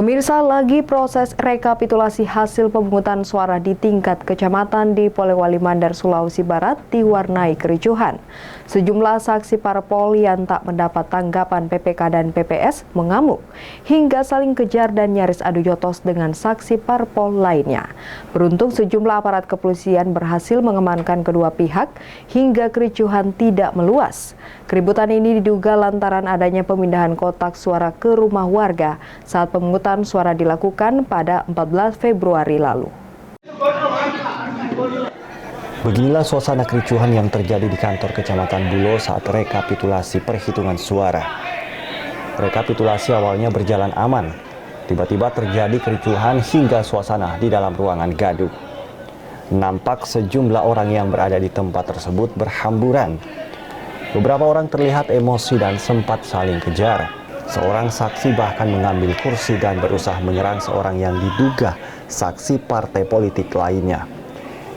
Pemirsa, lagi proses rekapitulasi hasil pemungutan suara di tingkat kecamatan di Polewali Mandar, Sulawesi Barat diwarnai kericuhan. Sejumlah saksi parpol yang tak mendapat tanggapan PPK dan PPS mengamuk hingga saling kejar dan nyaris adu jotos dengan saksi parpol lainnya. Beruntung sejumlah aparat kepolisian berhasil mengamankan kedua pihak hingga kericuhan tidak meluas. Keributan ini diduga lantaran adanya pemindahan kotak suara ke rumah warga saat pemungutan suara dilakukan pada 14 Februari lalu. Beginilah suasana kericuhan yang terjadi di kantor Kecamatan Bulo saat rekapitulasi perhitungan suara. Rekapitulasi awalnya berjalan aman. Tiba-tiba terjadi kericuhan hingga suasana di dalam ruangan gaduh. Nampak sejumlah orang yang berada di tempat tersebut berhamburan. Beberapa orang terlihat emosi dan sempat saling kejar. Seorang saksi bahkan mengambil kursi dan berusaha menyerang seorang yang diduga saksi partai politik lainnya.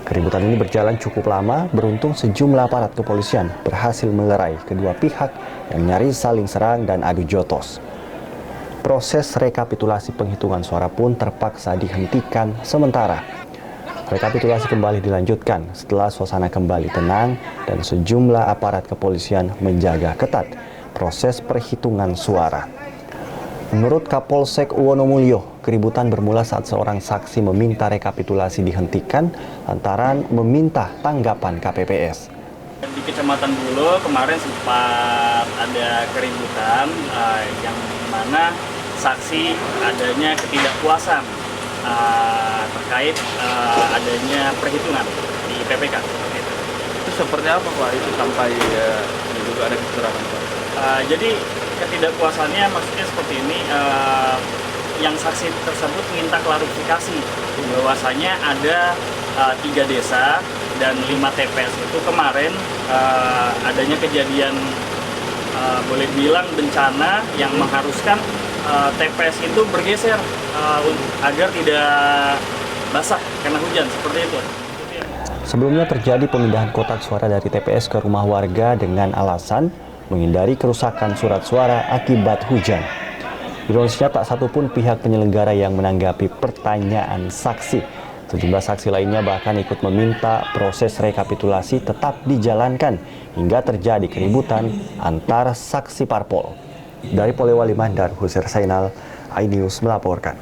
Keributan ini berjalan cukup lama, beruntung sejumlah aparat kepolisian berhasil melerai kedua pihak yang nyaris saling serang dan adu jotos. Proses rekapitulasi penghitungan suara pun terpaksa dihentikan sementara. Rekapitulasi kembali dilanjutkan setelah suasana kembali tenang dan sejumlah aparat kepolisian menjaga ketat proses perhitungan suara. Menurut Kapolsek Wonomulyo, keributan bermula saat seorang saksi meminta rekapitulasi dihentikan lantaran meminta tanggapan KPPS. Di Kecamatan Bulo kemarin sempat ada keributan yang mana saksi adanya ketidakpuasan terkait adanya perhitungan di PPK. Itu seperti apa Pak? Itu sampai juga ada kecurangan Pak? Jadi ketidakpuasannya maksudnya seperti ini, yang saksi tersebut minta klarifikasi bahwasanya ada 3 desa dan 5 TPS itu kemarin adanya kejadian boleh bilang bencana yang mengharuskan TPS itu bergeser agar tidak basah karena hujan, seperti itu. Sebelumnya terjadi pemindahan kotak suara dari TPS ke rumah warga dengan alasan menghindari kerusakan surat suara akibat hujan. Ironisnya tak satupun pihak penyelenggara yang menanggapi pertanyaan saksi. Sejumlah saksi lainnya bahkan ikut meminta proses rekapitulasi tetap dijalankan hingga terjadi keributan antar saksi parpol. Dari Polewali Mandar, Hussein Zainal, iNews melaporkan.